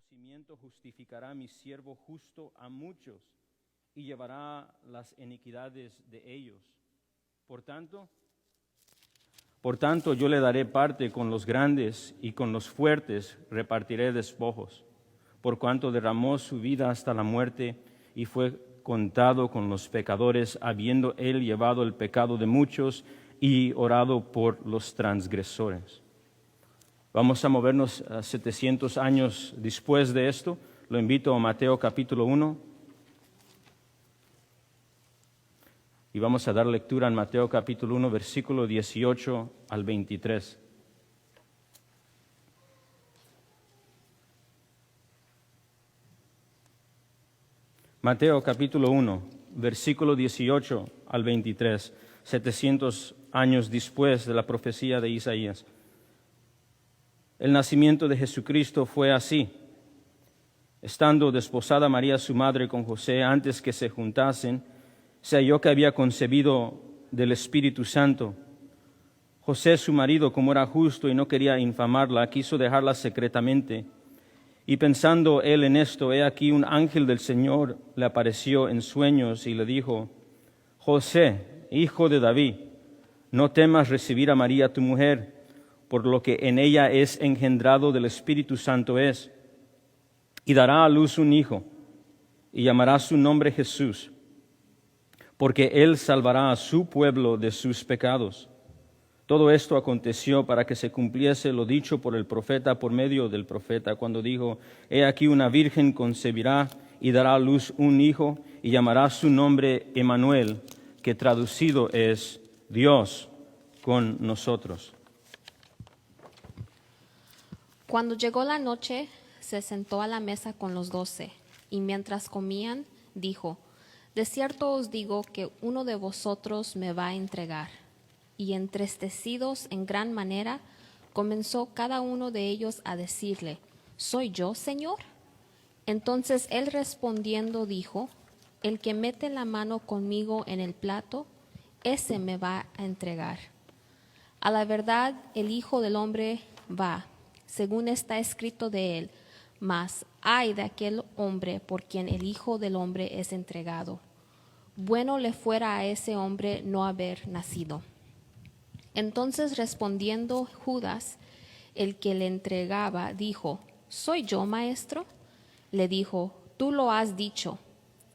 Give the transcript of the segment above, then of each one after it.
conocimiento justificará a mi siervo justo a muchos y llevará las iniquidades de ellos. Por tanto, yo le daré parte con los grandes y con los fuertes repartiré despojos, por cuanto derramó su vida hasta la muerte y fue contado con los pecadores, habiendo él llevado el pecado de muchos y orado por los transgresores. Vamos a movernos a 700 años después de esto. Lo invito a Mateo capítulo 1. Y vamos a dar lectura en Mateo capítulo 1, versículo 18 al 23. Mateo capítulo 1, versículo 18 al 23, 700 años después de la profecía de Isaías. El nacimiento de Jesucristo fue así. Estando desposada María su madre con José, antes que se juntasen, se halló que había concebido del Espíritu Santo. José su marido, como era justo y no quería infamarla, quiso dejarla secretamente. Y pensando él en esto, he aquí un ángel del Señor le apareció en sueños y le dijo: José, hijo de David, no temas recibir a María tu mujer, por lo que en ella es engendrado del Espíritu Santo es. Y dará a luz un hijo, y llamará su nombre Jesús, porque él salvará a su pueblo de sus pecados. Todo esto aconteció para que se cumpliese lo dicho por el profeta por medio del profeta, cuando dijo: He aquí una virgen concebirá y dará a luz un hijo, y llamará su nombre Emmanuel, que traducido es Dios con nosotros. Cuando llegó la noche, se sentó a la mesa con los 12, y mientras comían, dijo: De cierto os digo que uno de vosotros me va a entregar. Y entristecidos en gran manera, comenzó cada uno de ellos a decirle: ¿Soy yo, Señor? Entonces él respondiendo dijo: El que mete la mano conmigo en el plato, ese me va a entregar. A la verdad, el Hijo del Hombre va, según está escrito de él, mas ay de aquel hombre por quien el Hijo del Hombre es entregado. Bueno le fuera a ese hombre no haber nacido. Entonces respondiendo Judas, el que le entregaba, dijo: ¿Soy yo, maestro? Le dijo: Tú lo has dicho.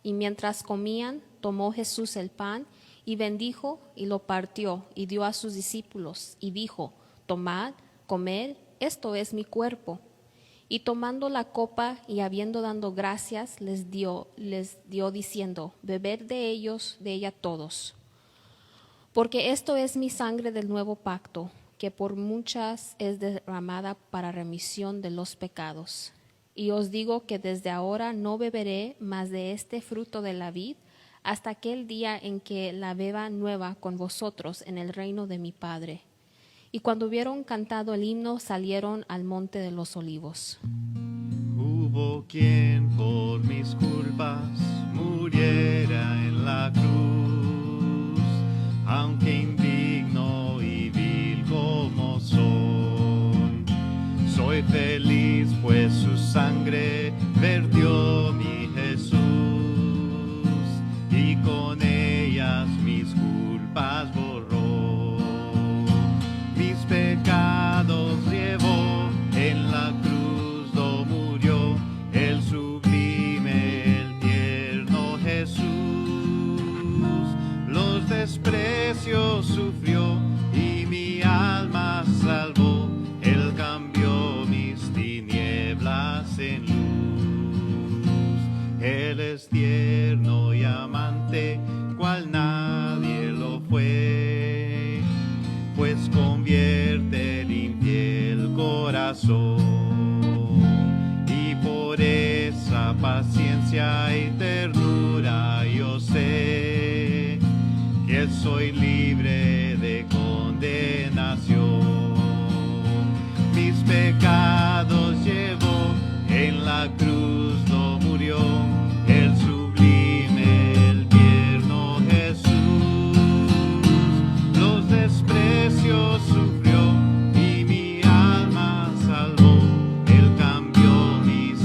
Y mientras comían, tomó Jesús el pan y bendijo y lo partió y dio a sus discípulos y dijo: Tomad, comed, esto es mi cuerpo. Y tomando la copa y habiendo dado gracias, les dio diciendo: Bebed de ella todos. Porque esto es mi sangre del nuevo pacto, que por muchas es derramada para remisión de los pecados. Y os digo que desde ahora no beberé más de este fruto de la vid, hasta aquel día en que la beba nueva con vosotros en el reino de mi Padre. Y cuando hubieron cantado el himno, salieron al monte de los olivos. Hubo quien por mis culpas muriera en la cruz, aunque indigno y vil como soy feliz, pues su sangre vertió mi Jesús, y con ellas mis culpas borró. Mis pecados llevó en la cruz, do murió el sublime, el tierno Jesús. Los desprecios sufrió y mi alma salvó. Él cambió mis tinieblas en luz. Él es tierno y amante, cual nadie lo fue, pues convierte el infiel corazón. Y por esa paciencia y ternura yo sé que soy libre de condenación. Mis pecados llevó en la cruz, do murió el sublime, el tierno Jesús. Los desprecios sufrió y mi alma salvó. Él cambió mis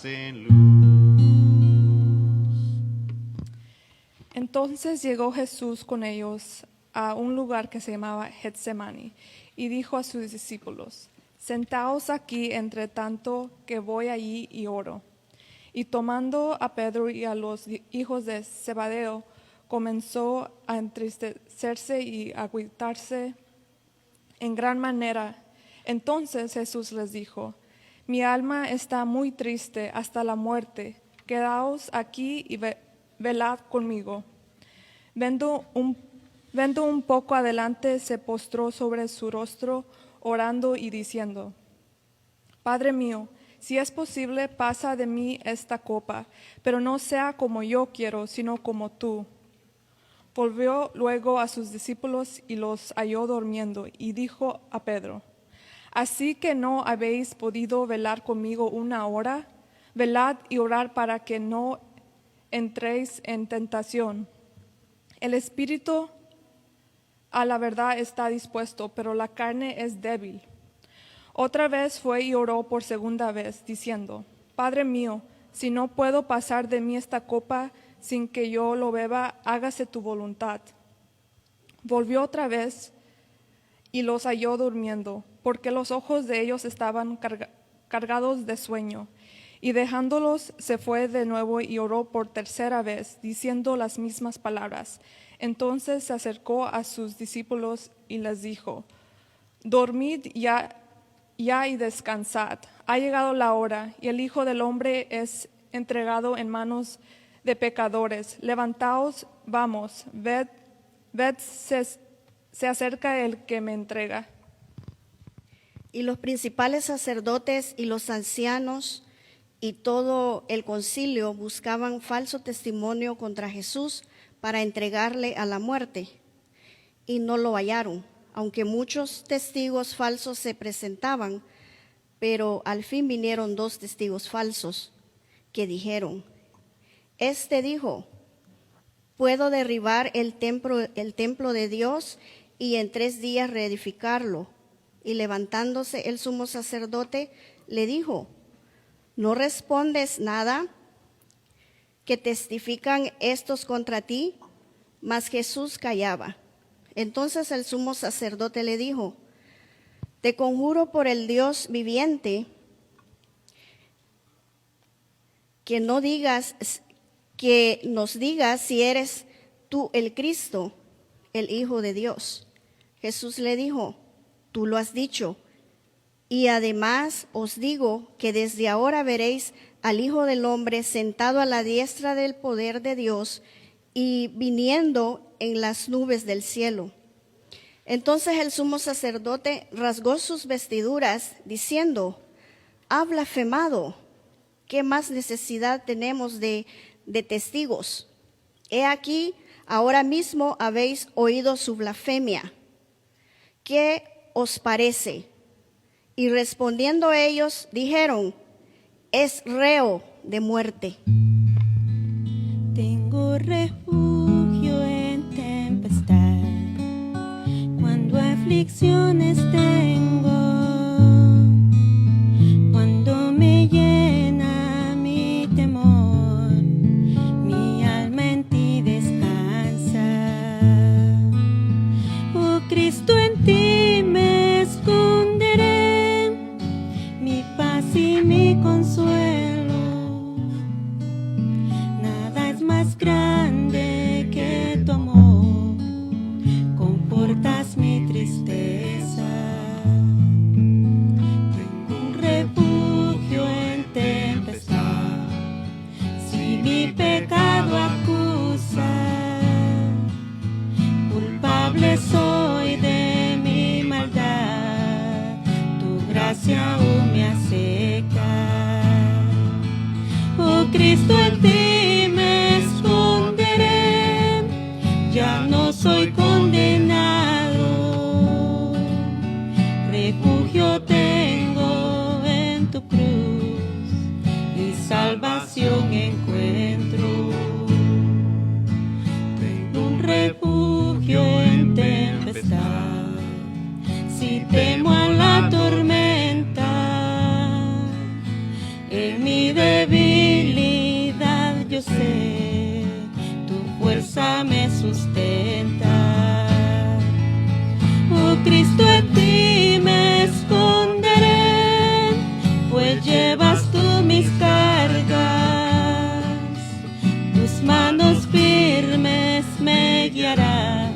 en luz. Entonces llegó Jesús con ellos a un lugar que se llamaba Getsemani y dijo a sus discípulos: Sentaos aquí entre tanto que voy allí y oro. Y tomando a Pedro y a los hijos de Zebedeo, comenzó a entristecerse y a agüitarse en gran manera. Entonces Jesús les dijo: Mi alma está muy triste hasta la muerte. Quedaos aquí y velad conmigo. Vendo un poco adelante, se postró sobre su rostro, orando y diciendo: Padre mío, si es posible, pasa de mí esta copa, pero no sea como yo quiero, sino como tú. Volvió luego a sus discípulos y los halló durmiendo, y dijo a Pedro: ¿Así que no habéis podido velar conmigo una hora? Velad y orad para que no entréis en tentación. El espíritu a la verdad está dispuesto, pero la carne es débil. Otra vez fue y oró por segunda vez, diciendo: Padre mío, si no puedo pasar de mí esta copa sin que yo lo beba, hágase tu voluntad. Volvió otra vez y los halló durmiendo, porque los ojos de ellos estaban cargados de sueño. Y dejándolos, se fue de nuevo y oró por tercera vez, diciendo las mismas palabras. Entonces se acercó a sus discípulos y les dijo: Dormid ya y descansad. Ha llegado la hora, y el Hijo del Hombre es entregado en manos de pecadores. Levantaos, vamos, ved, se acerca el que me entrega. Y los principales sacerdotes y los ancianos y todo el concilio buscaban falso testimonio contra Jesús para entregarle a la muerte, y no lo hallaron, aunque muchos testigos falsos se presentaban. Pero al fin vinieron 2 testigos falsos que dijeron: Este dijo: puedo derribar el templo de Dios y en 3 días reedificarlo. Y levantándose el sumo sacerdote, le dijo: ¿No respondes nada? ¿Que testifican estos contra ti? Mas Jesús callaba. Entonces el sumo sacerdote le dijo: Te conjuro por el Dios viviente, que nos digas si eres tú el Cristo, el Hijo de Dios. Jesús le dijo: Tú lo has dicho, y además os digo que desde ahora veréis al Hijo del Hombre sentado a la diestra del poder de Dios y viniendo en las nubes del cielo. Entonces el sumo sacerdote rasgó sus vestiduras, diciendo: Ha blasfemado. ¿Qué más necesidad tenemos de testigos? He aquí, ahora mismo habéis oído su blasfemia. ¿Qué os parece? Y respondiendo ellos, dijeron: Es reo de muerte. Tengo refugio en tempestad, cuando aflicciones tengo, cuando me llena mi temor, mi alma en ti descansa. Oh Cristo, en ti me esconderé, mi paz y mi consuelo. Nada es más grande que tu amor, confortas mi tristeza. Tengo un refugio en tempestad, si mi pecado acusa, culpable soy de mi maldad, tu gracia aún me acerca. Oh Cristo, en ti me esconderé, ya no soy condenado. Refugio tengo en tu cruz y salvación encuentro. Tengo un refugio en tempestad, si temo a la tormenta, sé, tu fuerza me sustenta. Oh Cristo, en ti me esconderé, pues llevas tú mis cargas. Tus manos firmes me guiarán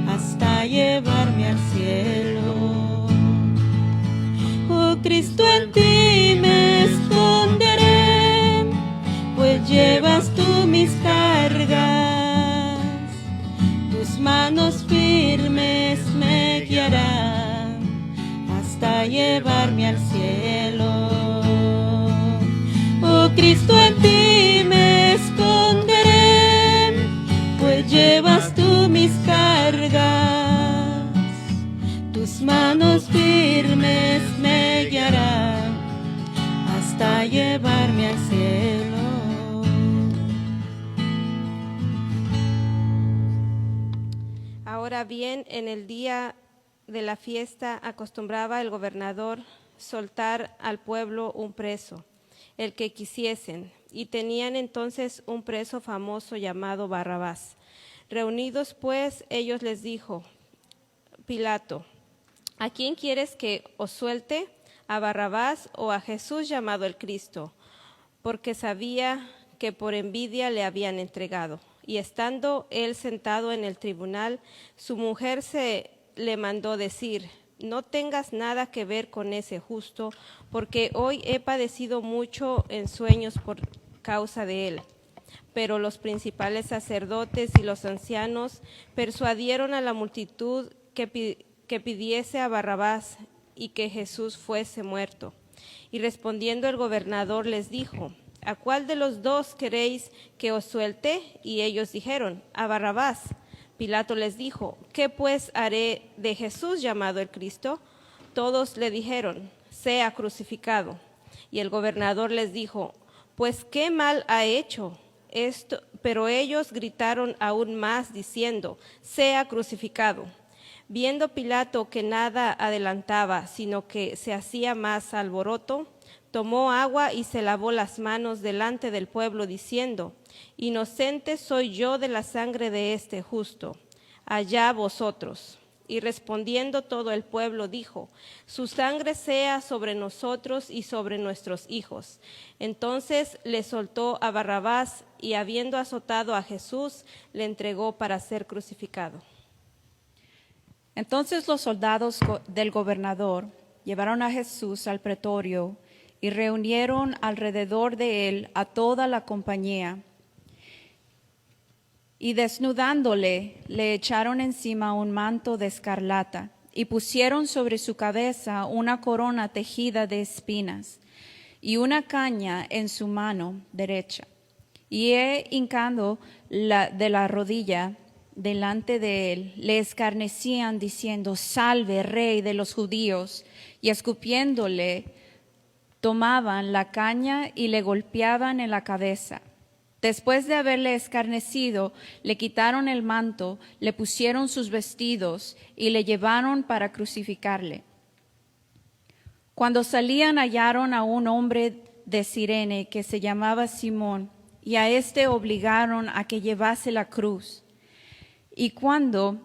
hasta llevarme al cielo. Oh Cristo, en ti me esconderé, pues llevas tú mis cargas. Tus manos firmes me guiarán hasta llevarme al cielo. Oh Cristo, en ti me esconderé, pues llevas tú mis cargas. Tus manos firmes me guiarán hasta llevarme al cielo. Ahora bien, en el día de la fiesta acostumbraba el gobernador soltar al pueblo un preso, el que quisiesen, y tenían entonces un preso famoso llamado Barrabás. Reunidos pues, ellos les dijo Pilato: ¿a quién quieres que os suelte? ¿A Barrabás o a Jesús llamado el Cristo? Porque sabía que por envidia le habían entregado. Y estando él sentado en el tribunal, su mujer se le mandó decir: no tengas nada que ver con ese justo, porque hoy he padecido mucho en sueños por causa de él. Pero los principales sacerdotes y los ancianos persuadieron a la multitud que pidiese a Barrabás y que Jesús fuese muerto. Y respondiendo el gobernador les dijo: ¿a cuál de los dos queréis que os suelte? Y ellos dijeron: a Barrabás. Pilato les dijo: ¿qué pues haré de Jesús llamado el Cristo? Todos le dijeron: sea crucificado. Y el gobernador les dijo: pues qué mal ha hecho esto. Pero ellos gritaron aún más diciendo: sea crucificado. Viendo Pilato que nada adelantaba, sino que se hacía más alboroto, tomó agua y se lavó las manos delante del pueblo, diciendo: inocente soy yo de la sangre de este justo, allá vosotros. Y respondiendo todo el pueblo dijo: su sangre sea sobre nosotros y sobre nuestros hijos. Entonces le soltó a Barrabás, y habiendo azotado a Jesús, le entregó para ser crucificado. Entonces los soldados del gobernador llevaron a Jesús al pretorio y reunieron alrededor de él a toda la compañía. Y desnudándole, le echaron encima un manto de escarlata y pusieron sobre su cabeza una corona tejida de espinas y una caña en su mano derecha. Y hincando de la rodilla delante de él, le escarnecían diciendo: salve, rey de los judíos. Y escupiéndole, tomaban la caña y le golpeaban en la cabeza. Después de haberle escarnecido, le quitaron el manto, le pusieron sus vestidos y le llevaron para crucificarle. Cuando salían, hallaron a un hombre de Cirene que se llamaba Simón, y a éste obligaron a que llevase la cruz. Y cuando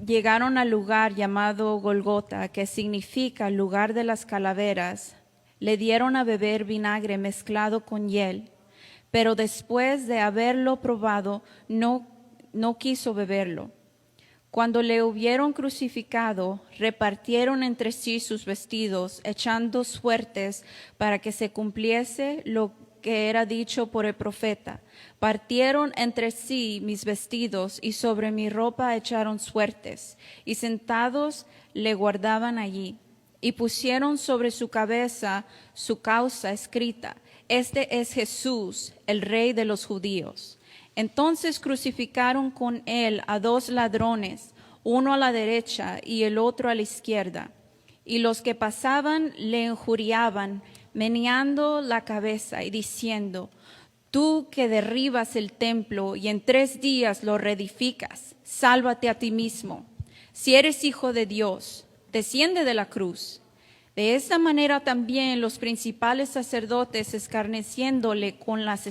llegaron al lugar llamado Golgota, que significa lugar de las calaveras, le dieron a beber vinagre mezclado con hiel. Pero después de haberlo probado, no quiso beberlo. Cuando le hubieron crucificado, repartieron entre sí sus vestidos, echando suertes para que se cumpliese lo que era dicho por el profeta: partieron entre sí mis vestidos y sobre mi ropa echaron suertes, y sentados le guardaban allí. Y pusieron sobre su cabeza su causa escrita: este es Jesús, el Rey de los judíos. Entonces crucificaron con él a dos ladrones, uno a la derecha y el otro a la izquierda. Y los que pasaban le injuriaban, meneando la cabeza y diciendo: tú que derribas el templo y en 3 días lo reedificas, sálvate a ti mismo. Si eres hijo de Dios, desciende de la cruz. De esta manera también los principales sacerdotes, escarneciéndole con las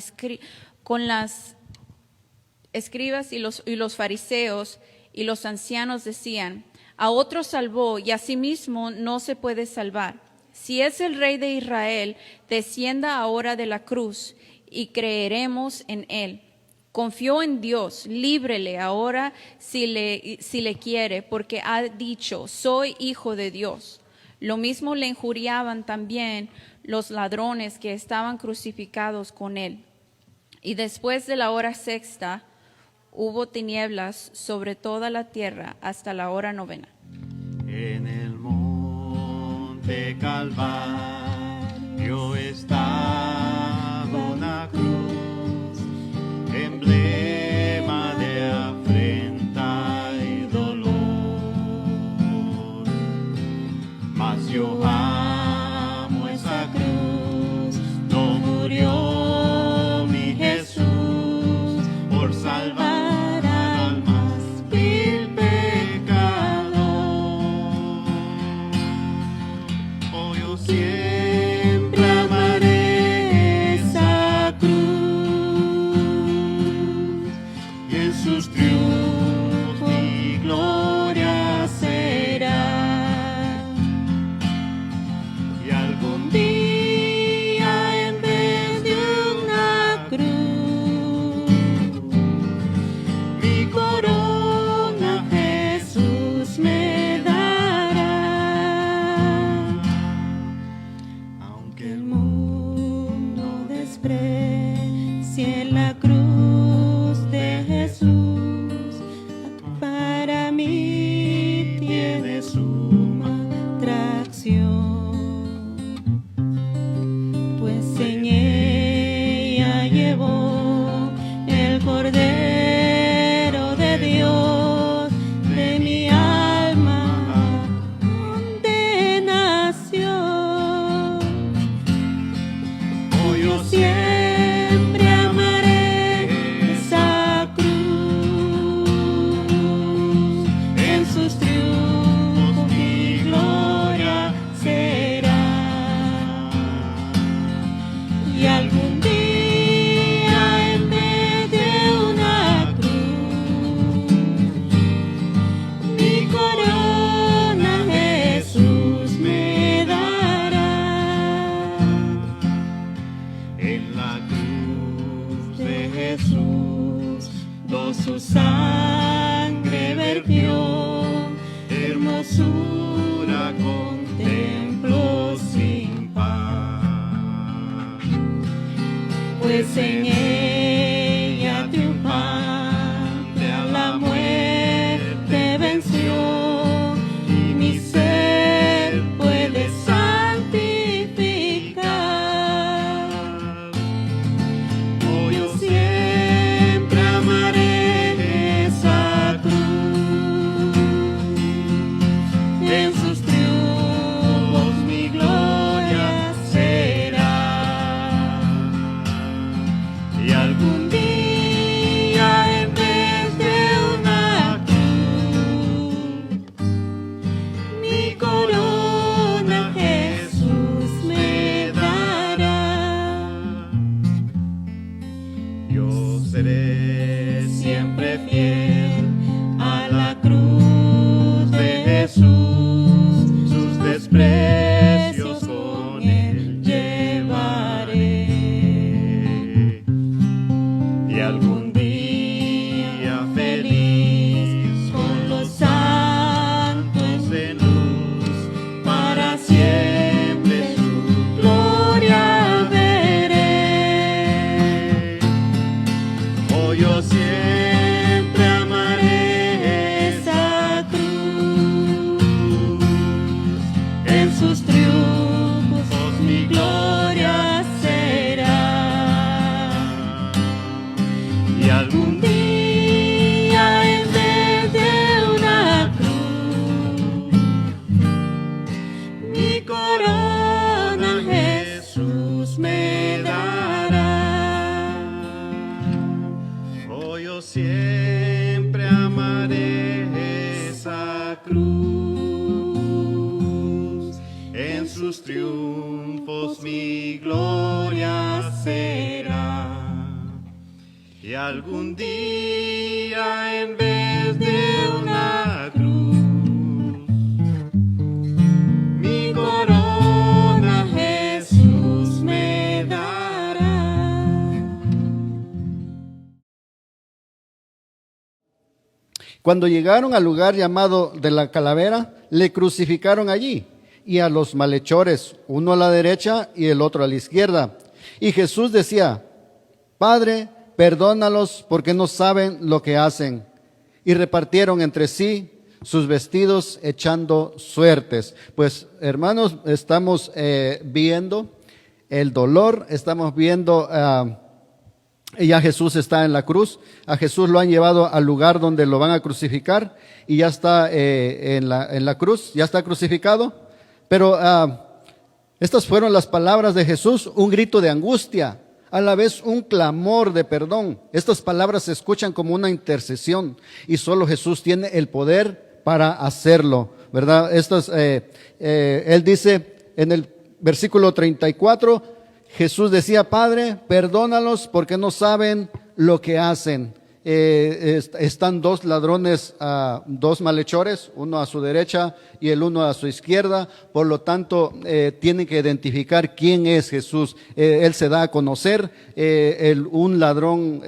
escribas y los fariseos y los ancianos, decían: a otro salvó y a sí mismo no se puede salvar. Si es el Rey de Israel, descienda ahora de la cruz y creeremos en él. Confió en Dios, líbrele ahora si le quiere, porque ha dicho: soy hijo de Dios. Lo mismo le injuriaban también los ladrones que estaban crucificados con él. Y después de la hora sexta hubo tinieblas sobre toda la tierra hasta la hora novena. En el monte Calvario estaba una cruz, emblema de afrenta y dolor. Mas yo amo esa cruz, no murió mi Jesús por salvar al más vil pecador. Oh, yo siempre amaré esa cruz, y en sus triunfos mi gloria será. Y algún día en vez de una cruz, mi corona Jesús me dará. Aunque el mundo desprecie la cruz de Jesús, para mí tiene suma atracción. Pues en ella llevó el Cordero de Dios de mi alma condenación. Oh, yo siempre amaré esa cruz, en sus triunfos mi gloria será. Y algún día en vez de una cruz, mi corona Jesús me dará. En la cruz de Jesús, su sangre vertió, hermosura contemplo sin par. Pues en ella triunfante a la muerte venció, y mi ser puede santificar. Oh, yo siempre amaré esa cruz, en sus triunfos mi gloria será. Y algún día en vez de una cruz, mi corona Jesús me dará. Yo seré siempre fiel a la cruz de Jesús, sus desprecios con él llevaré. Y algún día feliz con los santos en luz, para siempre su gloria veré. Oh, yo siempre amaré esa cruz, en sus triunfos mi gloria será. Y algún día en vez de una cruz, mi corona Jesús me dará. Oh, yo siempre amaré esa cruz, en su Y algún día en vez de una cruz, mi corona Jesús me dará. Cuando llegaron al lugar llamado de la calavera, le crucificaron allí, y a los malhechores, uno a la derecha y el otro a la izquierda. Y Jesús decía: Padre, perdónalos porque no saben lo que hacen. Y repartieron entre sí sus vestidos echando suertes. Pues, hermanos, estamos viendo el dolor, estamos viendo ya Jesús está en la cruz. A Jesús lo han llevado al lugar donde lo van a crucificar y ya está en la cruz, ya está crucificado. Pero estas fueron las palabras de Jesús, un grito de angustia, a la vez un clamor de perdón. Estas palabras se escuchan como una intercesión y solo Jesús tiene el poder para hacerlo, ¿verdad? Él dice en el versículo 34, Jesús decía: Padre, perdónalos porque no saben lo que hacen. Están dos ladrones, dos malhechores, uno a su derecha y el uno a su izquierda. Por lo tanto, tienen que identificar quién es Jesús. Él se da a conocer. Un ladrón,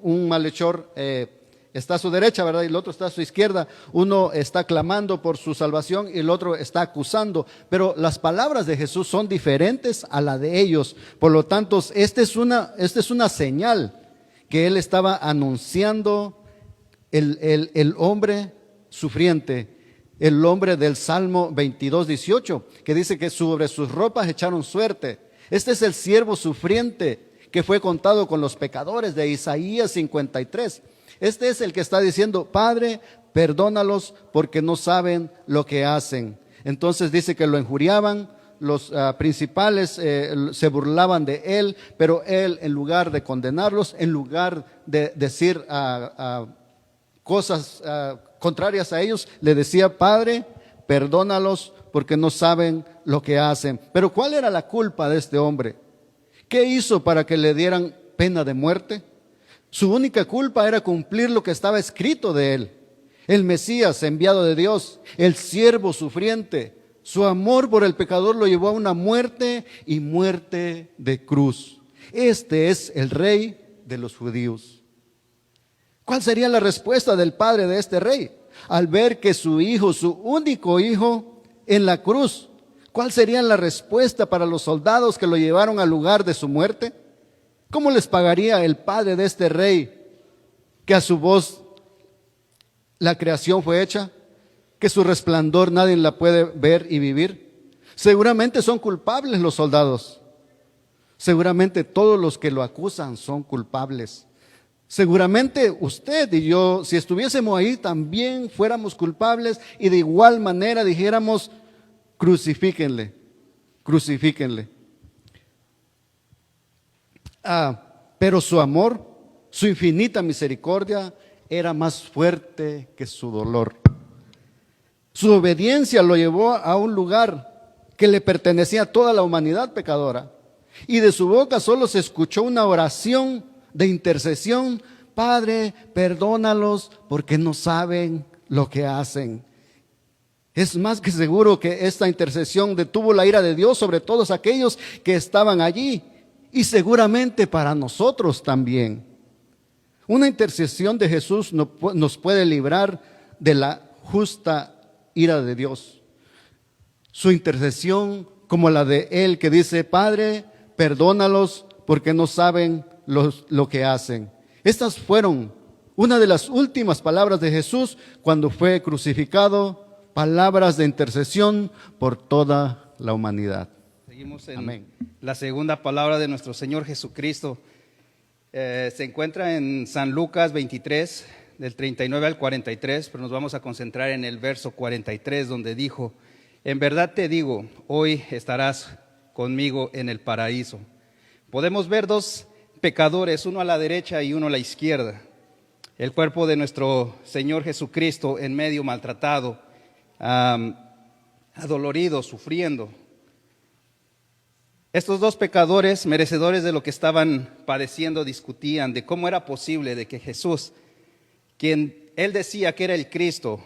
un malhechor está a su derecha, ¿verdad? Y el otro está a su izquierda. Uno está clamando por su salvación y el otro está acusando. Pero las palabras de Jesús son diferentes a la de ellos. Por lo tanto, esta es una señal que él estaba anunciando el hombre sufriente, el hombre del Salmo 22:18, que dice que sobre sus ropas echaron suerte. Este es el siervo sufriente que fue contado con los pecadores de Isaías 53. Este es el que está diciendo: Padre, perdónalos porque no saben lo que hacen. Entonces dice que lo injuriaban. Los principales se burlaban de él, pero él, en lugar de condenarlos, en lugar de decir cosas contrarias a ellos, le decía: Padre, perdónalos porque no saben lo que hacen. Pero ¿cuál era la culpa de este hombre? ¿Qué hizo para que le dieran pena de muerte? Su única culpa era cumplir lo que estaba escrito de él: el Mesías enviado de Dios, el siervo sufriente. Su amor por el pecador lo llevó a una muerte, y muerte de cruz. Este es el rey de los judíos. ¿Cuál sería la respuesta del padre de este rey al ver que su hijo, su único hijo, en la cruz? ¿Cuál sería la respuesta para los soldados que lo llevaron al lugar de su muerte? ¿Cómo les pagaría el padre de este rey, que a su voz la creación fue hecha, que su resplandor nadie la puede ver y vivir? Seguramente son culpables los soldados. Seguramente todos los que lo acusan son culpables. Seguramente usted y yo, si estuviésemos ahí, también fuéramos culpables y de igual manera dijéramos: crucifíquenle, crucifíquenle. Pero su amor, su infinita misericordia era más fuerte que su dolor. Su obediencia lo llevó a un lugar que le pertenecía a toda la humanidad pecadora. Y de su boca solo se escuchó una oración de intercesión: Padre, perdónalos porque no saben lo que hacen. Es más que seguro que esta intercesión detuvo la ira de Dios sobre todos aquellos que estaban allí, y seguramente para nosotros también. Una intercesión de Jesús nos puede librar de la justa ira de Dios. Su intercesión, como la de él que dice: Padre, perdónalos porque no saben lo que hacen. Estas fueron una de las últimas palabras de Jesús cuando fue crucificado, palabras de intercesión por toda la humanidad. Seguimos en Amén. La segunda palabra de nuestro Señor Jesucristo. Se encuentra en San Lucas 23, del 39 al 43, pero nos vamos a concentrar en el verso 43, donde dijo: En verdad te digo, hoy estarás conmigo en el paraíso. Podemos ver dos pecadores, uno a la derecha y uno a la izquierda. El cuerpo de nuestro Señor Jesucristo en medio, maltratado, adolorido, sufriendo. Estos dos pecadores, merecedores de lo que estaban padeciendo, discutían de cómo era posible de que Jesús, quien él decía que era el Cristo,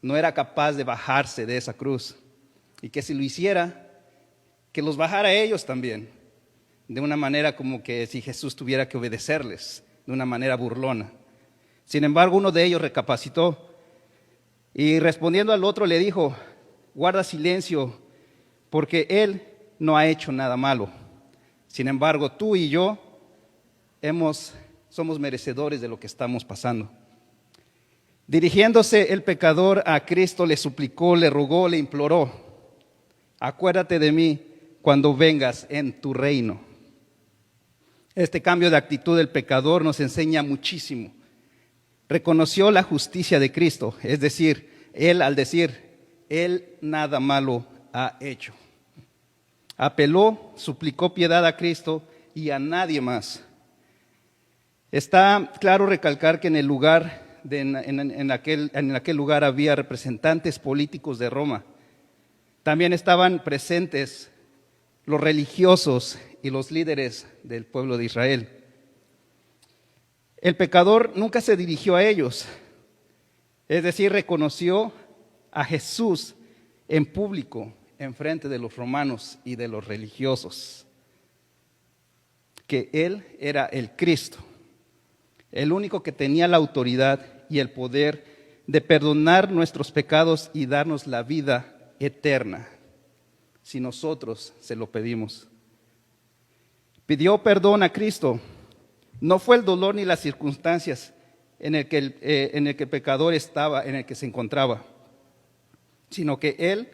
no era capaz de bajarse de esa cruz, y que si lo hiciera, que los bajara a ellos también, de una manera como que si Jesús tuviera que obedecerles, de una manera burlona. Sin embargo, uno de ellos recapacitó y respondiendo al otro le dijo: guarda silencio, porque él no ha hecho nada malo. Sin embargo, tú y yo somos merecedores de lo que estamos pasando. Dirigiéndose el pecador a Cristo, le suplicó, le rogó, le imploró: acuérdate de mí cuando vengas en tu reino. Este cambio de actitud del pecador nos enseña muchísimo. Reconoció la justicia de Cristo, es decir, él al decir, él nada malo ha hecho. Apeló, suplicó piedad a Cristo y a nadie más. Está claro recalcar que en aquel lugar había representantes políticos de Roma. También estaban presentes los religiosos y los líderes del pueblo de Israel. El pecador nunca se dirigió a ellos, es decir, reconoció a Jesús en público, en frente de los romanos y de los religiosos, que Él era el Cristo, el único que tenía la autoridad y el poder de perdonar nuestros pecados y darnos la vida eterna, si nosotros se lo pedimos. Pidió perdón a Cristo. No fue el dolor ni las circunstancias en el que el pecador estaba, en el que se encontraba, sino que él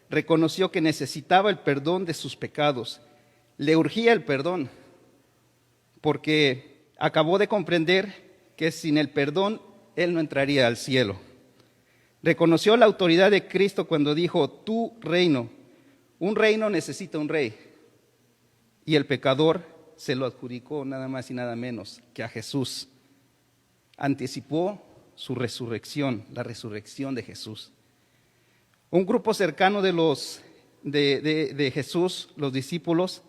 reconoció que necesitaba el perdón de sus pecados. Le urgía el perdón, porque acabó de comprender que sin el perdón él no entraría al cielo. Reconoció la autoridad de Cristo cuando dijo: tu reino. Un reino necesita un rey, y el pecador se lo adjudicó nada más y nada menos que a Jesús. Anticipó su resurrección, la resurrección de Jesús. Un grupo cercano de Jesús, los discípulos,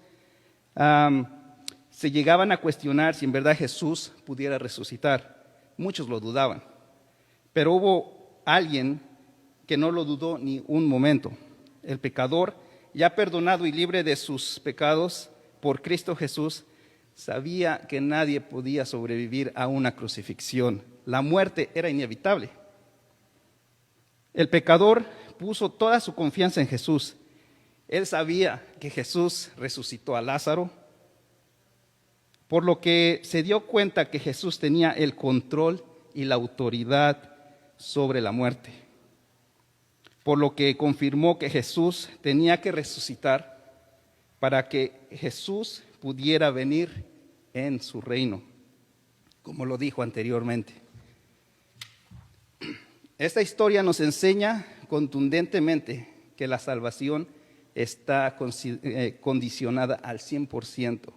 se llegaban a cuestionar si en verdad Jesús pudiera resucitar. Muchos lo dudaban, pero hubo alguien que no lo dudó ni un momento. El pecador, ya perdonado y libre de sus pecados por Cristo Jesús, sabía que nadie podía sobrevivir a una crucifixión. La muerte era inevitable. El pecador puso toda su confianza en Jesús. Él sabía que Jesús resucitó a Lázaro, por lo que se dio cuenta que Jesús tenía el control y la autoridad sobre la muerte, por lo que confirmó que Jesús tenía que resucitar para que Jesús pudiera venir en su reino, como lo dijo anteriormente. Esta historia nos enseña contundentemente que la salvación está condicionada al 100%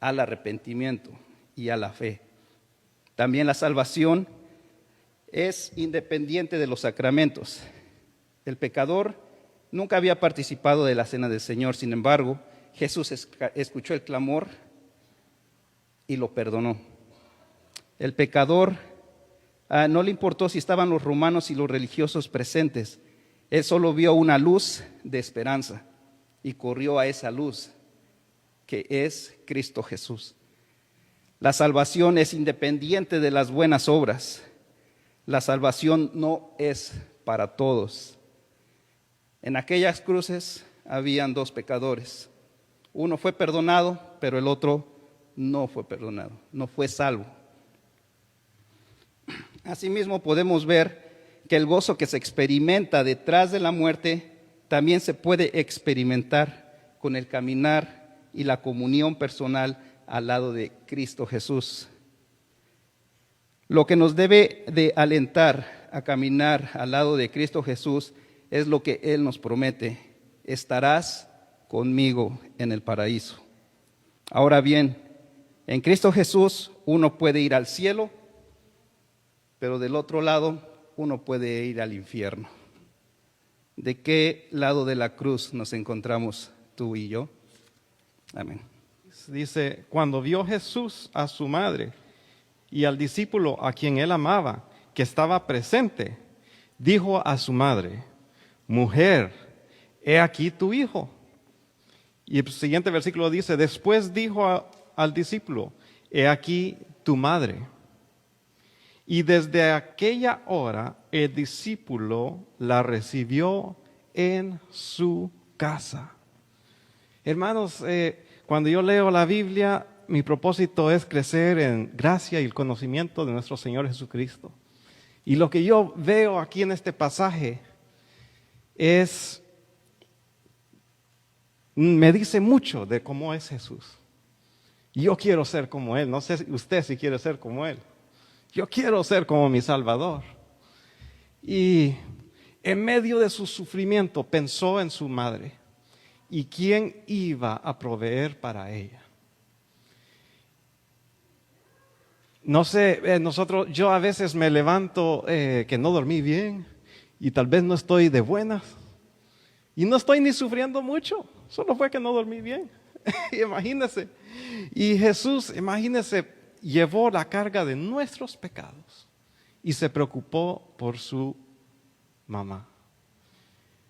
al arrepentimiento y a la fe. También la salvación es independiente de los sacramentos. El pecador nunca había participado de la cena del Señor, sin embargo, Jesús escuchó el clamor y lo perdonó. El pecador no le importó si estaban los romanos y los religiosos presentes. Él solo vio una luz de esperanza y corrió a esa luz, que es Cristo Jesús. La salvación es independiente de las buenas obras. La salvación no es para todos. En aquellas cruces habían dos pecadores. Uno fue perdonado, pero el otro no fue perdonado, no fue salvo. Asimismo, podemos ver que el gozo que se experimenta detrás de la muerte también se puede experimentar con el caminar y la comunión personal al lado de Cristo Jesús. Lo que nos debe de alentar a caminar al lado de Cristo Jesús es lo que Él nos promete: estarás conmigo en el paraíso. Ahora bien, en Cristo Jesús uno puede ir al cielo, pero del otro lado uno puede ir al infierno. ¿De qué lado de la cruz nos encontramos tú y yo? Amén. Dice, cuando vio Jesús a su madre y al discípulo a quien él amaba, que estaba presente, dijo a su madre, mujer, he aquí tu hijo. Y el siguiente versículo dice, después dijo al discípulo, he aquí tu madre. Y desde aquella hora el discípulo la recibió en su casa. Hermanos, cuando yo leo la Biblia, mi propósito es crecer en gracia y el conocimiento de nuestro Señor Jesucristo. Y lo que yo veo aquí en este pasaje me dice mucho de cómo es Jesús. Y yo quiero ser como Él. No sé usted si quiere ser como Él. Yo quiero ser como mi Salvador. Y en medio de su sufrimiento pensó en su madre y quién iba a proveer para ella. No sé, yo a veces me levanto que no dormí bien y tal vez no estoy de buenas y no estoy ni sufriendo mucho, solo fue que no dormí bien. Imagínese. Y Jesús, imagínese, llevó la carga de nuestros pecados y se preocupó por su mamá.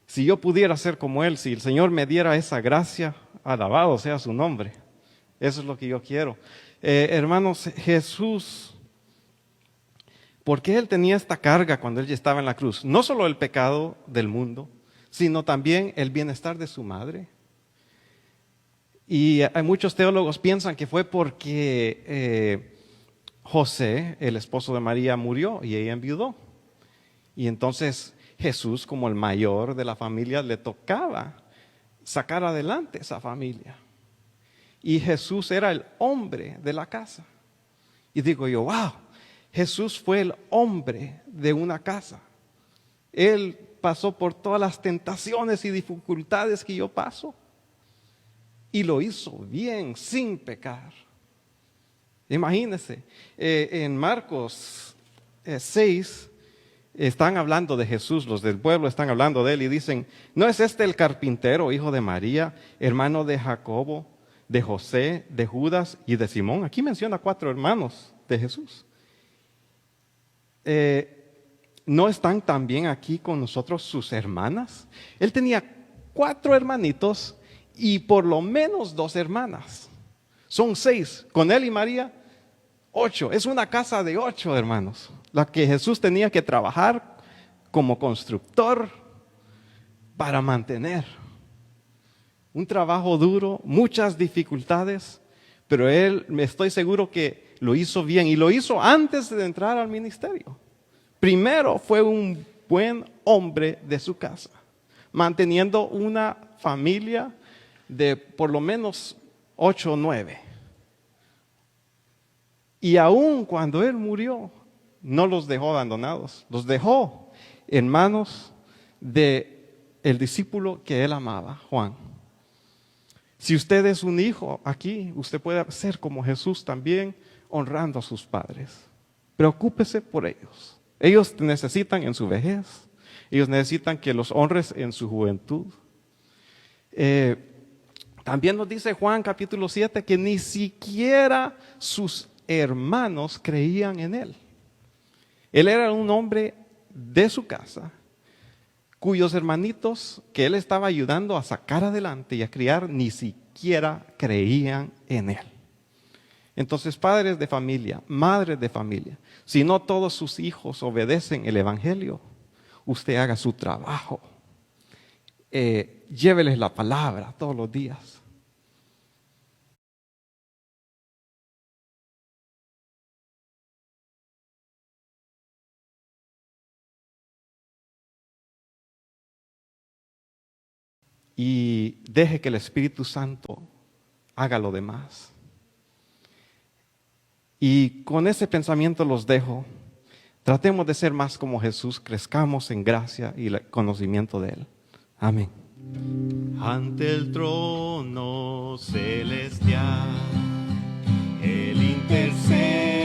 Si yo pudiera ser como Él, si el Señor me diera esa gracia, alabado sea su nombre. Eso es lo que yo quiero. Hermanos, Jesús, ¿por qué Él tenía esta carga cuando Él ya estaba en la cruz? No solo el pecado del mundo, sino también el bienestar de su madre. Y hay muchos teólogos piensan que fue porque José, el esposo de María, murió y ella enviudó. Y entonces Jesús, como el mayor de la familia, le tocaba sacar adelante esa familia. Y Jesús era el hombre de la casa. Y digo yo, wow, Jesús fue el hombre de una casa. Él pasó por todas las tentaciones y dificultades que yo paso. Y lo hizo bien, sin pecar. Imagínense, en Marcos 6 están hablando de Jesús, los del pueblo están hablando de Él y dicen, ¿no es este el carpintero, hijo de María, hermano de Jacobo, de José, de Judas y de Simón? Aquí menciona 4 hermanos de Jesús. ¿No están también aquí con nosotros sus hermanas? Él tenía 4 hermanitos y por lo menos 2 hermanas. Son 6. Con él y María, 8. Es una casa de 8 hermanos, la que Jesús tenía que trabajar como constructor para mantener. Un trabajo duro, muchas dificultades, pero Él, estoy seguro que lo hizo bien y lo hizo antes de entrar al ministerio. Primero fue un buen hombre de su casa, manteniendo una familia de por lo menos 8 o 9. Y aún cuando Él murió, no los dejó abandonados, los dejó en manos de el discípulo que Él amaba, Juan. Si usted es un hijo aquí, usted puede ser como Jesús también, honrando a sus padres. Preocúpese por ellos. Ellos te necesitan en su vejez. Ellos necesitan que los honres en su juventud. También nos dice Juan capítulo 7 que ni siquiera sus hermanos creían en Él. Él era un hombre de su casa, cuyos hermanitos que Él estaba ayudando a sacar adelante y a criar ni siquiera creían en Él. Entonces, padres de familia, madres de familia, si no todos sus hijos obedecen el Evangelio, usted haga su trabajo. Lléveles la palabra todos los días. Y deje que el Espíritu Santo haga lo demás. Y con ese pensamiento los dejo. Tratemos de ser más como Jesús, crezcamos en gracia y el conocimiento de Él. Amén. Ante el trono celestial, Él intercede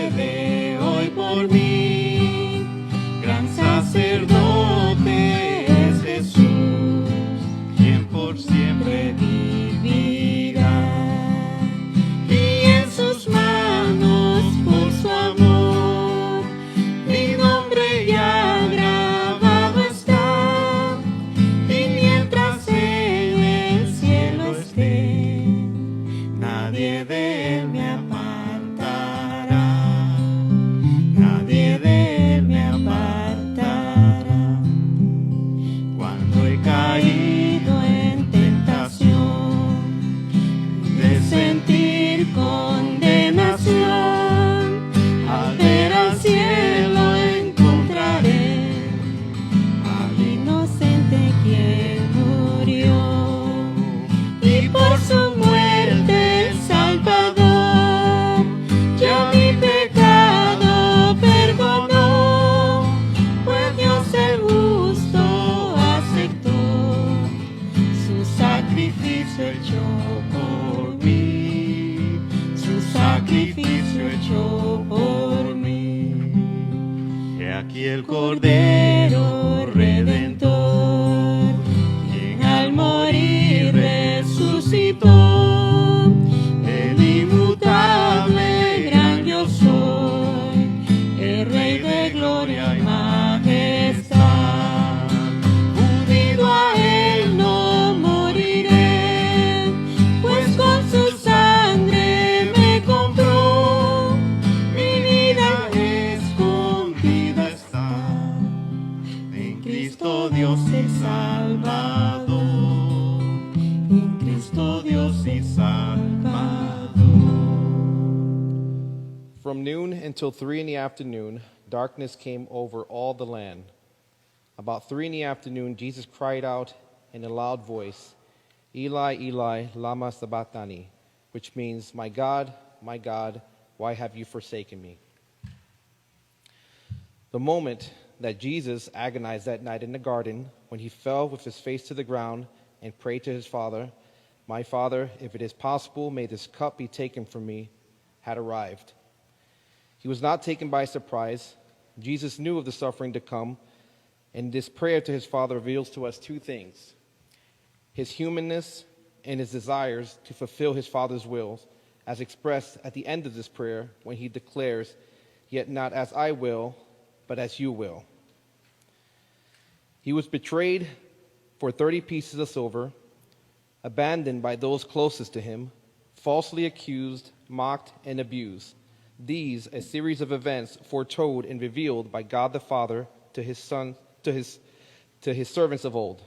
hoy por mí. Gran sacerdote es Jesús, quien por siempre vivirá. aquí el Cordero Redentor, quien al morir resucitó, el inmutable gran yo soy, el Rey de gloria y majestad. Unido a él no moriré, pues con su sangre me compró, mi vida escondida está en Cristo Dios y Salvador, en Cristo Dios y Salvador. From noon until 3 in the afternoon, darkness came over all the land. About 3 in the afternoon, Jesus cried out in a loud voice, Eli, Eli, lama sabachthani, which means, my God, why have you forsaken me? The moment that Jesus agonized that night in the garden, when he fell with his face to the ground and prayed to his Father, my Father, if it is possible, may this cup be taken from me, had arrived. He was not taken by surprise. Jesus knew of the suffering to come, and this prayer to his Father reveals to us two things: his humanness and his desires to fulfill his Father's will, as expressed at the end of this prayer when he declares, yet not as I will, but as you will. He was betrayed for 30 pieces of silver, abandoned by those closest to him, falsely accused, mocked, and abused. These, a series of events foretold and revealed by God the Father to his Son, to his servants of old.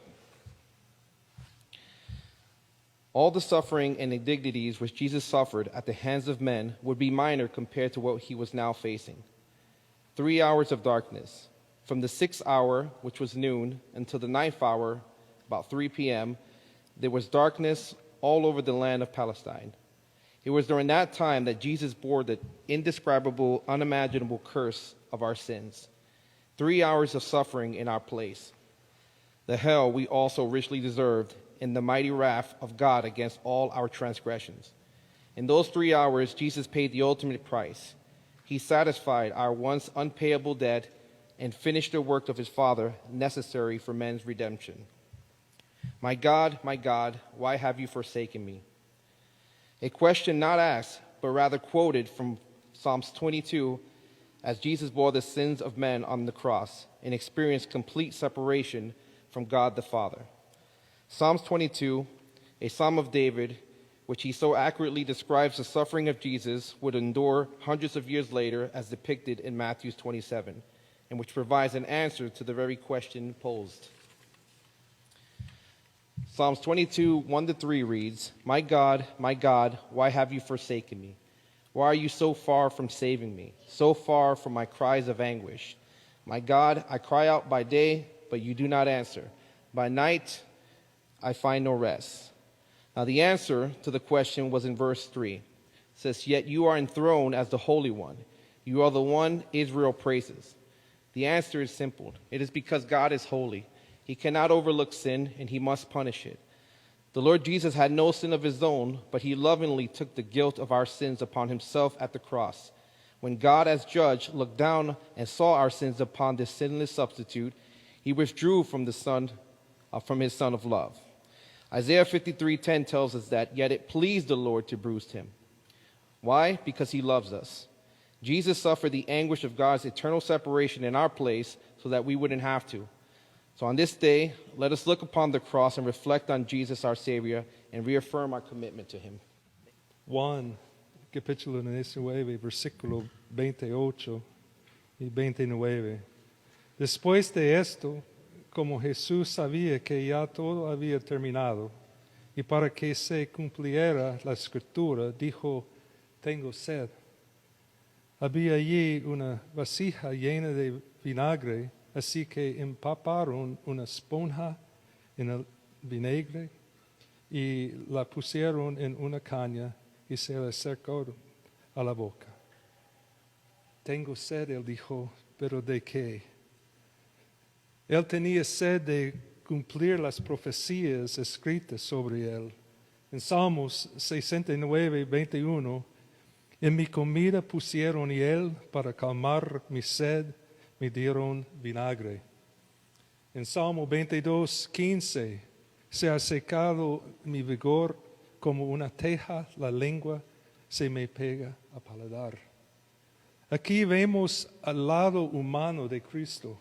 All the suffering and indignities which Jesus suffered at the hands of men would be minor compared to what he was now facing. 3 hours of darkness. From the 6th hour, which was noon, until the 9th hour, about 3 p.m., there was darkness all over the land of Palestine. It was during that time that Jesus bore the indescribable, unimaginable curse of our sins. 3 hours of suffering in our place. The hell we also richly deserved in the mighty wrath of God against all our transgressions. In those 3 hours, Jesus paid the ultimate price. He satisfied our once unpayable debt and finished the work of his Father necessary for men's redemption. My God, why have you forsaken me? A question not asked, but rather quoted from Psalms 22, as Jesus bore the sins of men on the cross and experienced complete separation from God the Father. Psalms 22, a psalm of David, which he so accurately describes the suffering of Jesus, would endure hundreds of years later as depicted in Matthew 27, and which provides an answer to the very question posed. Psalms 22, 1-3 reads, my God, why have you forsaken me? Why are you so far from saving me, so far from my cries of anguish? My God, I cry out by day, but you do not answer. By night, I find no rest. Now the answer to the question was in verse 3. It says, yet you are enthroned as the Holy One. You are the one Israel praises. The answer is simple. It is because God is holy. He cannot overlook sin, and he must punish it. The Lord Jesus had no sin of his own, but he lovingly took the guilt of our sins upon himself at the cross. When God as judge looked down and saw our sins upon this sinless substitute, he withdrew from his Son of love. Isaiah 53:10 tells us that, yet it pleased the Lord to bruise him. Why? Because he loves us. Jesus suffered the anguish of God's eternal separation in our place so that we wouldn't have to. So on this day, let us look upon the cross and reflect on Jesus our Savior and reaffirm our commitment to him. Juan, capítulo 19, versículo 28 y 29. Después de esto, como Jesús sabía que ya todo había terminado, y para que se cumpliera la escritura, dijo, tengo sed. Había allí una vasija llena de vinagre, así que empaparon una esponja en el vinagre y la pusieron en una caña y se la acercaron a la boca. Tengo sed, él dijo, pero ¿de qué? Él tenía sed de cumplir las profecías escritas sobre él. En Salmos 69, 21, en mi comida pusieron hiel para calmar mi sed, me dieron vinagre. En Salmo 22:15, se ha secado mi vigor como una teja, la lengua se me pega a paladar. Aquí vemos al lado humano de Cristo,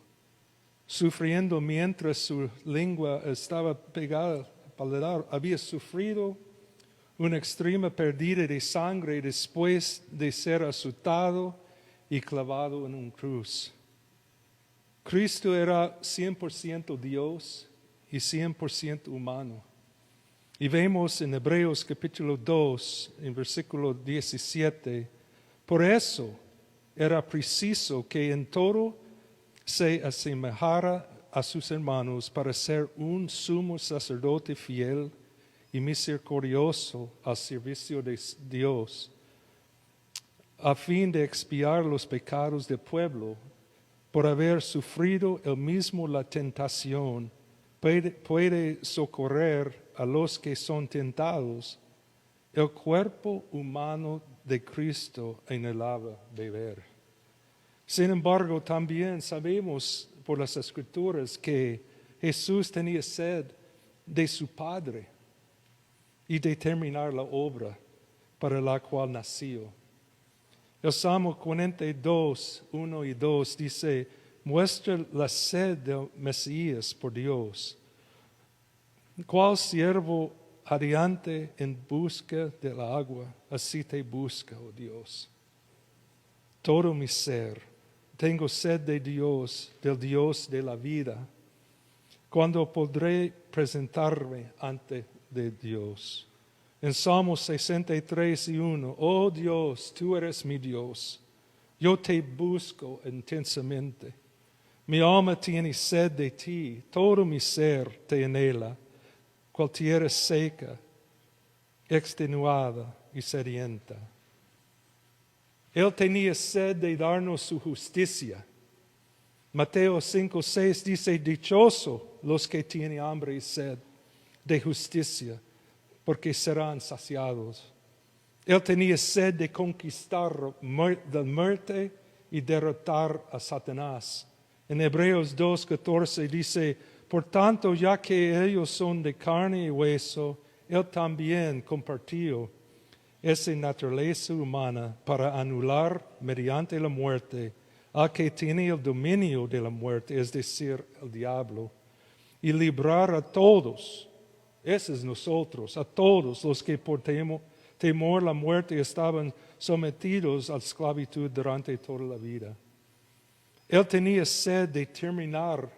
sufriendo mientras su lengua estaba pegada al paladar. Había sufrido una extrema pérdida de sangre después de ser azotado y clavado en una cruz. Cristo era 100% Dios y 100% humano. Y vemos en Hebreos capítulo 2, en versículo 17, por eso era preciso que en todo se asemejara a sus hermanos para ser un sumo sacerdote fiel y misericordioso al servicio de Dios, a fin de expiar los pecados del pueblo. Por haber sufrido él mismo la tentación, puede socorrer a los que son tentados. El cuerpo humano de Cristo anhelaba beber. Sin embargo, también sabemos por las Escrituras que Jesús tenía sed de su Padre y de terminar la obra para la cual nació. El Salmo 42, 1 y 2 dice, muestra la sed del Mesías por Dios. ¿Cuál siervo adiante en busca del agua? Así te busca, oh Dios. Todo mi ser, tengo sed de Dios, del Dios de la vida. ¿Cuándo podré presentarme ante de Dios? En Salmos 63 y 1, oh Dios, tú eres mi Dios, yo te busco intensamente. Mi alma tiene sed de ti, todo mi ser te anhela, cual tierra seca, extenuada y sedienta. Él tenía sed de darnos su justicia. Mateo 5:6 dice, dichoso los que tienen hambre y sed de justicia, porque serán saciados. Él tenía sed de conquistar la muerte y derrotar a Satanás. En Hebreos 2:14 dice, por tanto, ya que ellos son de carne y hueso, Él también compartió esa naturaleza humana para anular mediante la muerte al que tiene el dominio de la muerte, es decir, el diablo, y librar a todos. Ese es nosotros, a todos los que por temor a la muerte estaban sometidos a la esclavitud durante toda la vida. Él tenía sed de terminar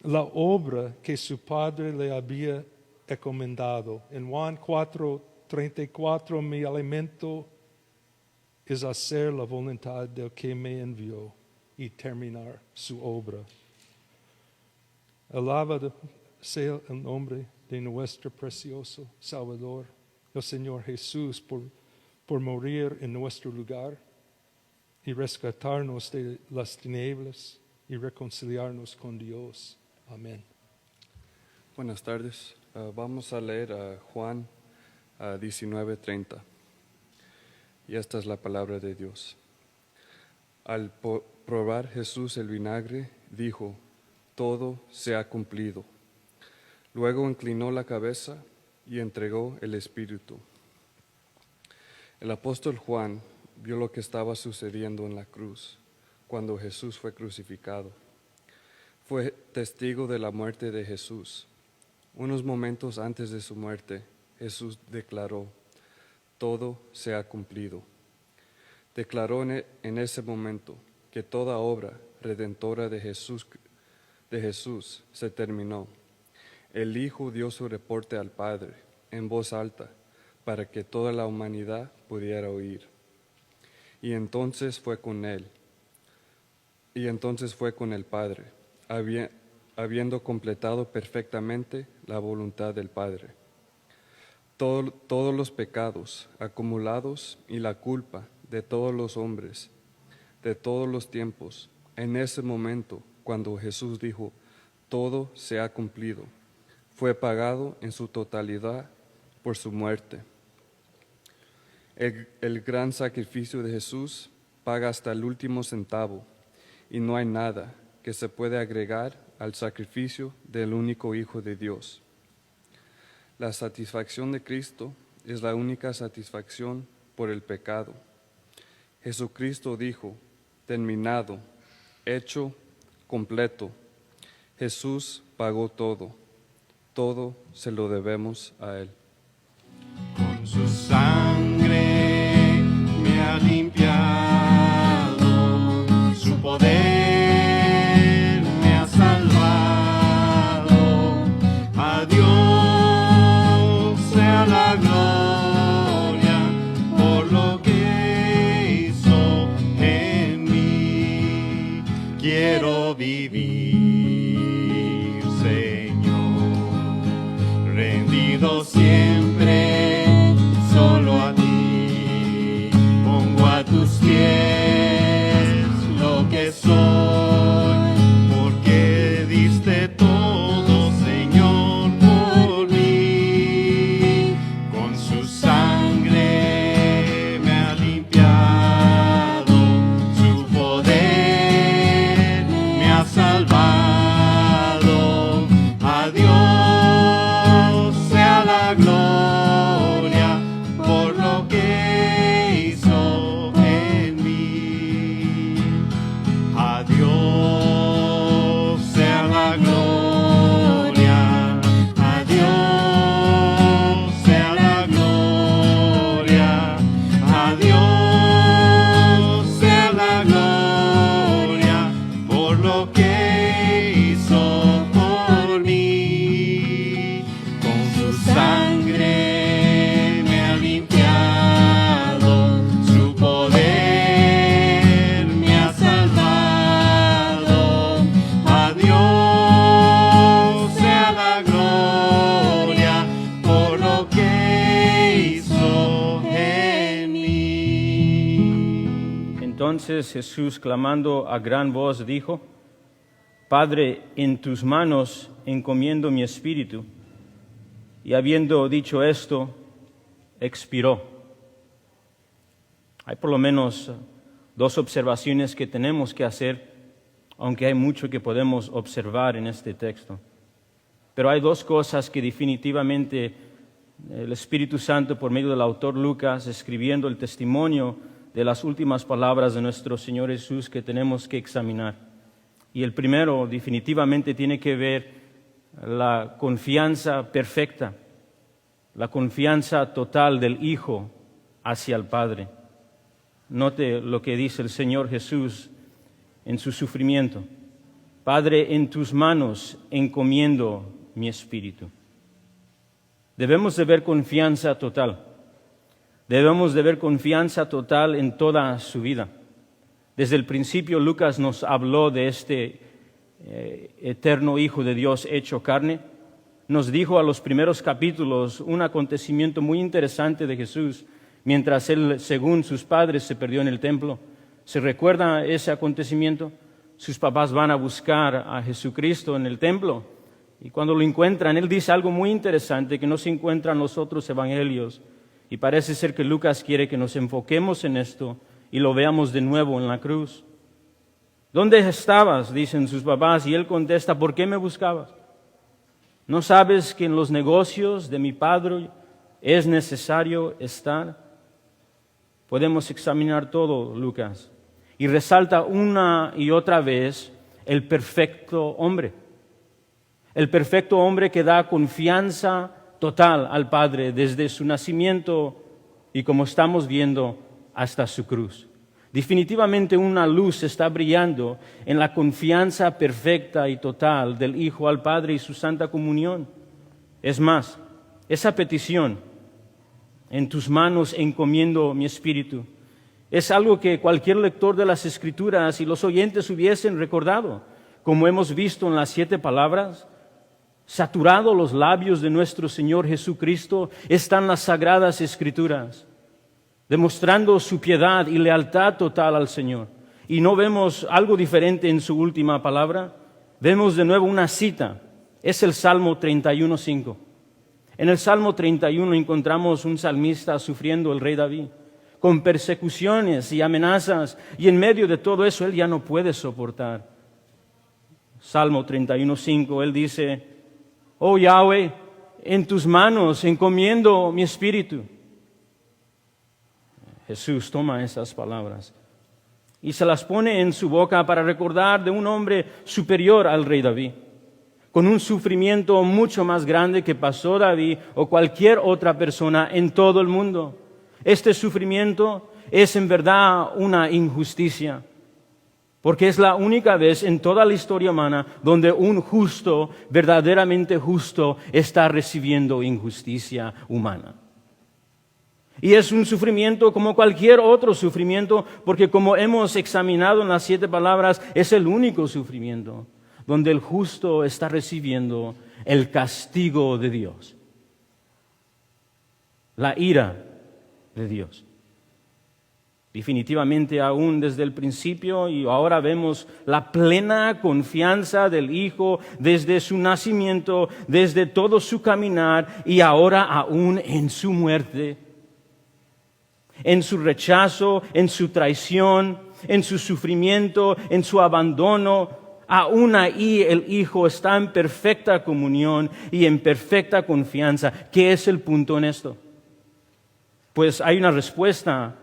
la obra que su Padre le había encomendado. En Juan 4:34, mi alimento es hacer la voluntad del que me envió y terminar su obra. Alabado sea el nombre de nuestro precioso Salvador, el Señor Jesús, por morir en nuestro lugar y rescatarnos de las tinieblas y reconciliarnos con Dios. Amén. Buenas tardes. Vamos a leer Juan 19:30. Y esta es la palabra de Dios. Al probar Jesús el vinagre, dijo, todo se ha cumplido. Luego inclinó la cabeza y entregó el Espíritu. El apóstol Juan vio lo que estaba sucediendo en la cruz cuando Jesús fue crucificado. Fue testigo de la muerte de Jesús. Unos momentos antes de su muerte, Jesús declaró, todo se ha cumplido. Declaró en ese momento que toda obra redentora de Jesús se terminó. El Hijo dio su reporte al Padre en voz alta para que toda la humanidad pudiera oír. Y entonces fue con el Padre, habiendo completado perfectamente la voluntad del Padre. Todos los pecados acumulados y la culpa de todos los hombres, de todos los tiempos, en ese momento cuando Jesús dijo, todo se ha cumplido, fue pagado en su totalidad por su muerte. El gran sacrificio de Jesús paga hasta el último centavo y no hay nada que se pueda agregar al sacrificio del único Hijo de Dios. La satisfacción de Cristo es la única satisfacción por el pecado. Jesucristo dijo, terminado, hecho, completo. Jesús pagó todo. Todo se lo debemos a Él. Con su sangre me ha limpiado, su poder me ha salvado. A Dios sea la gloria por lo que hizo en mí. Quiero vivir, Señor, rendido siempre solo a ti. Pongo a tus pies lo que soy, porque diste todo, Señor, por mí. Con su sangre me ha limpiado, su poder me ha salvado. A Dios sea la gloria por lo que hizo en mí. A Dios sea la gloria, a Dios sea la gloria, a Dios sea la gloria por lo que hizo por mí. Con su sangre me ha limpiado, su poder me ha salvado. A Dios sea la gloria por lo que hizo en mí. Entonces Jesús, clamando a gran voz, dijo, Padre, en tus manos encomiendo mi espíritu. Y habiendo dicho esto, expiró. Hay por lo menos dos observaciones que tenemos que hacer, aunque hay mucho que podemos observar en este texto. Pero hay dos cosas que definitivamente el Espíritu Santo, por medio del autor Lucas, escribiendo el testimonio de las últimas palabras de nuestro Señor Jesús, que tenemos que examinar. Y el primero definitivamente tiene que ver la confianza perfecta, la confianza total del Hijo hacia el Padre. Note lo que dice el Señor Jesús en su sufrimiento. Padre, en tus manos encomiendo mi espíritu. Debemos de ver confianza total. Debemos de ver confianza total en toda su vida. Desde el principio Lucas nos habló de este eterno Hijo de Dios hecho carne. Nos dijo a los primeros capítulos un acontecimiento muy interesante de Jesús, mientras él, según sus padres, se perdió en el templo. ¿Se recuerda ese acontecimiento? Sus papás van a buscar a Jesucristo en el templo y cuando lo encuentran, él dice algo muy interesante que no se encuentra en los otros evangelios, y parece ser que Lucas quiere que nos enfoquemos en esto y lo veamos de nuevo en la cruz. ¿Dónde estabas?, dicen sus papás, y él contesta, ¿por qué me buscabas? ¿No sabes que en los negocios de mi Padre es necesario estar? Podemos examinar todo, Lucas, y resalta una y otra vez el perfecto hombre. El perfecto hombre que da confianza total al Padre desde su nacimiento y, como estamos viendo, hasta su cruz. Definitivamente una luz está brillando en la confianza perfecta y total del Hijo al Padre y su Santa Comunión. Es más, esa petición, en tus manos encomiendo mi espíritu, es algo que cualquier lector de las Escrituras y los oyentes hubiesen recordado. Como hemos visto en las 7 palabras, saturado los labios de nuestro Señor Jesucristo están las Sagradas Escrituras, demostrando su piedad y lealtad total al Señor. Y no vemos algo diferente en su última palabra. Vemos de nuevo una cita, es el Salmo 31:5. En el Salmo 31 encontramos un salmista sufriendo, el rey David, con persecuciones y amenazas, y en medio de todo eso Él ya no puede soportar. Salmo 31:5, Él dice, oh Yahweh, en tus manos encomiendo mi espíritu. Jesús toma esas palabras y se las pone en su boca para recordar de un hombre superior al rey David, con un sufrimiento mucho más grande que pasó David o cualquier otra persona en todo el mundo. Este sufrimiento es en verdad una injusticia, porque es la única vez en toda la historia humana donde un justo, verdaderamente justo, está recibiendo injusticia humana. Y es un sufrimiento como cualquier otro sufrimiento, porque como hemos examinado en las 7 palabras, es el único sufrimiento donde el justo está recibiendo el castigo de Dios, la ira de Dios. Definitivamente aún desde el principio, y ahora vemos la plena confianza del Hijo desde su nacimiento, desde todo su caminar y ahora aún en su muerte, en su rechazo, en su traición, en su sufrimiento, en su abandono. Aún ahí el Hijo está en perfecta comunión y en perfecta confianza. ¿Qué es el punto en esto? Pues hay una respuesta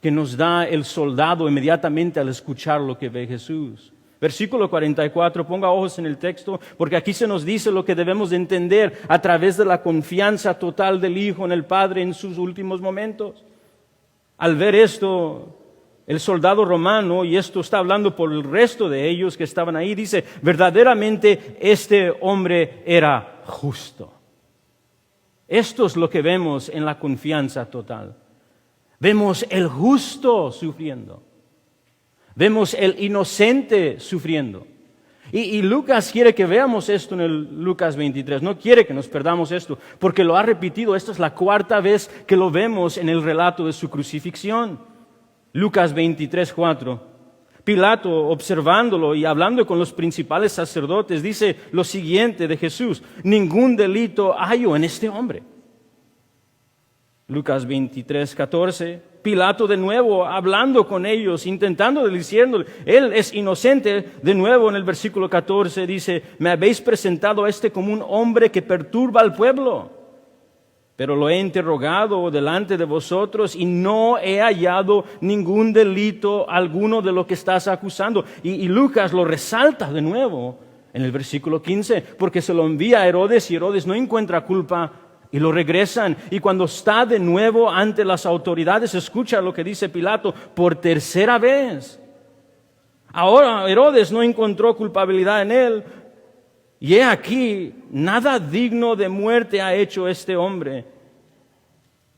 que nos da el soldado inmediatamente al escuchar lo que ve Jesús. Versículo 44, ponga ojos en el texto, porque aquí se nos dice lo que debemos de entender a través de la confianza total del Hijo en el Padre en sus últimos momentos. Al ver esto, el soldado romano, y esto está hablando por el resto de ellos que estaban ahí, dice, verdaderamente este hombre era justo. Esto es lo que vemos en la confianza total. Vemos el justo sufriendo. Vemos el inocente sufriendo. Y Lucas quiere que veamos esto en el Lucas 23. No quiere que nos perdamos esto, porque lo ha repetido. Esta es la 4ª vez que lo vemos en el relato de su crucifixión. Lucas 23:4. Pilato, observándolo y hablando con los principales sacerdotes, dice lo siguiente de Jesús: ningún delito hallo en este hombre. Lucas 23:14. Pilato de nuevo hablando con ellos, intentando diciéndole, él es inocente. De nuevo en el versículo 14 dice, me habéis presentado a este como un hombre que perturba al pueblo, pero lo he interrogado delante de vosotros y no he hallado ningún delito alguno de lo que estás acusando. Y Lucas lo resalta de nuevo en el versículo 15, porque se lo envía a Herodes y Herodes no encuentra culpa. Y lo regresan, y cuando está de nuevo ante las autoridades, escucha lo que dice Pilato por 3ª vez. Ahora Herodes no encontró culpabilidad en él, y he aquí, nada digno de muerte ha hecho este hombre.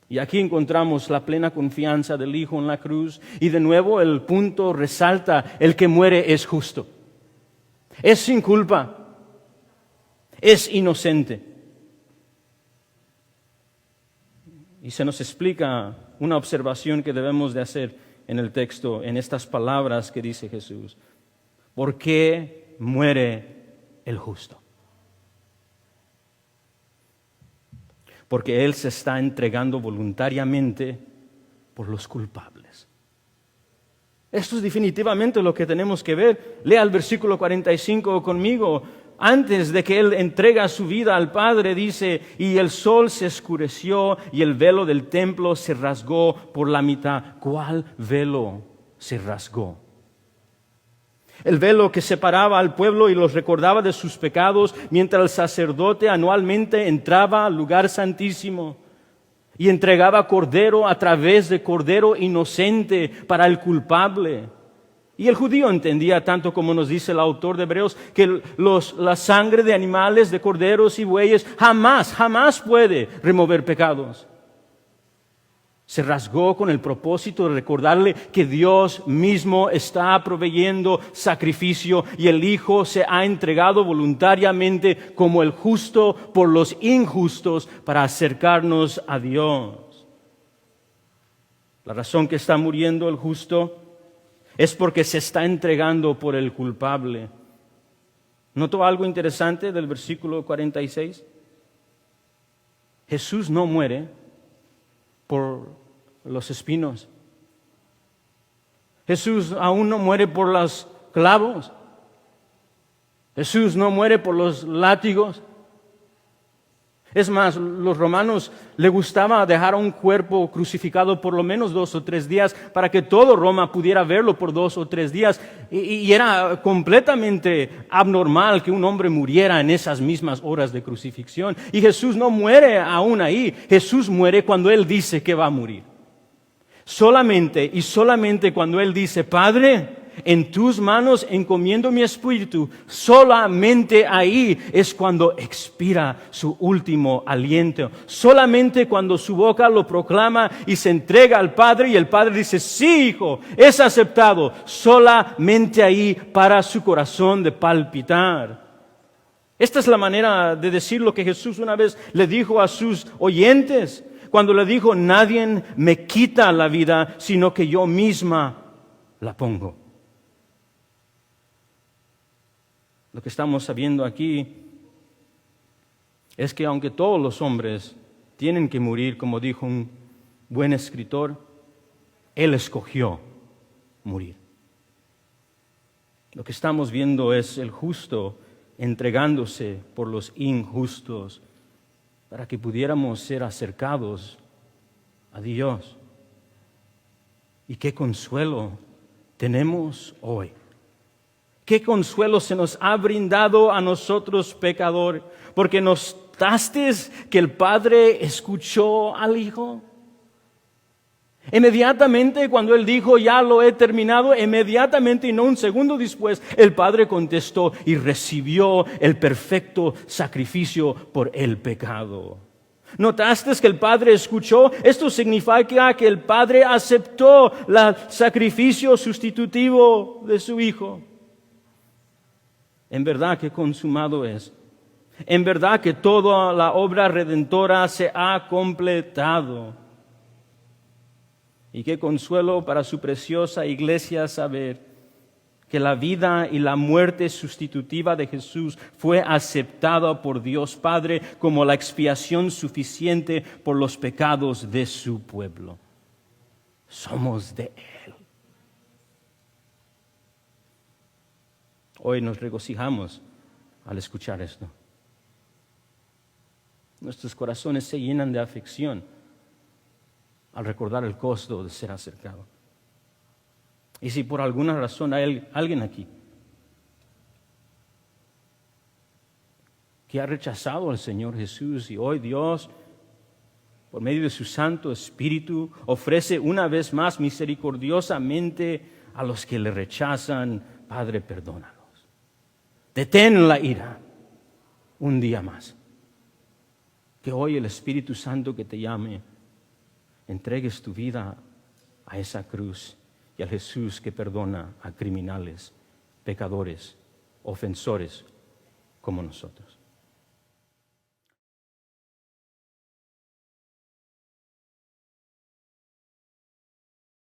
Y aquí encontramos la plena confianza del Hijo en la cruz, y de nuevo el punto resalta, el que muere es justo, es sin culpa, es inocente. Y se nos explica una observación que debemos de hacer en el texto, en estas palabras que dice Jesús. ¿Por qué muere el justo? Porque Él se está entregando voluntariamente por los culpables. Esto es definitivamente lo que tenemos que ver. Lea el versículo 45 conmigo. Antes de que Él entrega su vida al Padre, dice, y el sol se oscureció y el velo del templo se rasgó por la mitad. ¿Cuál velo se rasgó? El velo que separaba al pueblo y los recordaba de sus pecados, mientras el sacerdote anualmente entraba al lugar santísimo y entregaba cordero a través de cordero inocente para el culpable. Y el judío entendía, tanto como nos dice el autor de Hebreos, que la sangre de animales, de corderos y bueyes, jamás puede remover pecados. Se rasgó con el propósito de recordarle que Dios mismo está proveyendo sacrificio y el Hijo se ha entregado voluntariamente como el justo por los injustos para acercarnos a Dios. La razón que está muriendo el justo es porque se está entregando por el culpable. ¿Notó algo interesante del versículo 46? Jesús no muere por los espinos. Jesús aún no muere por los clavos. Jesús no muere por los látigos. Es más, los romanos le gustaba dejar un cuerpo crucificado por lo menos 2 o 3 días para que todo Roma pudiera verlo por 2 o 3 días. Y era completamente abnormal que un hombre muriera en esas mismas horas de crucifixión. Y Jesús no muere aún ahí. Jesús muere cuando Él dice que va a morir. Solamente y solamente cuando Él dice, Padre, en tus manos encomiendo mi espíritu, solamente ahí es cuando expira su último aliento. Solamente cuando su boca lo proclama y se entrega al Padre y el Padre dice, sí, hijo, es aceptado. Solamente ahí para su corazón de palpitar. Esta es la manera de decir lo que Jesús una vez le dijo a sus oyentes, cuando le dijo, nadie me quita la vida, sino que yo misma la pongo. Lo que estamos sabiendo aquí es que aunque todos los hombres tienen que morir, como dijo un buen escritor, Él escogió morir. Lo que estamos viendo es el justo entregándose por los injustos para que pudiéramos ser acercados a Dios. Y qué consuelo tenemos hoy. Qué consuelo se nos ha brindado a nosotros pecadores, porque ¿notaste que el Padre escuchó al Hijo? Inmediatamente cuando Él dijo, ya lo he terminado, inmediatamente y no un segundo después, el Padre contestó y recibió el perfecto sacrificio por el pecado. ¿Notaste que el Padre escuchó? Esto significa que el Padre aceptó el sacrificio sustitutivo de su Hijo. En verdad que consumado es. En verdad que toda la obra redentora se ha completado. Y qué consuelo para su preciosa iglesia saber que la vida y la muerte sustitutiva de Jesús fue aceptada por Dios Padre como la expiación suficiente por los pecados de su pueblo. Somos de Él. Hoy nos regocijamos al escuchar esto. Nuestros corazones se llenan de aflicción al recordar el costo de ser acercado. Y si por alguna razón hay alguien aquí que ha rechazado al Señor Jesús y hoy Dios, por medio de su Santo Espíritu, ofrece una vez más misericordiosamente a los que le rechazan, Padre, perdónalos. Detén la ira un día más. Que hoy el Espíritu Santo que te llame, entregues tu vida a esa cruz y al Jesús que perdona a criminales, pecadores, ofensores como nosotros.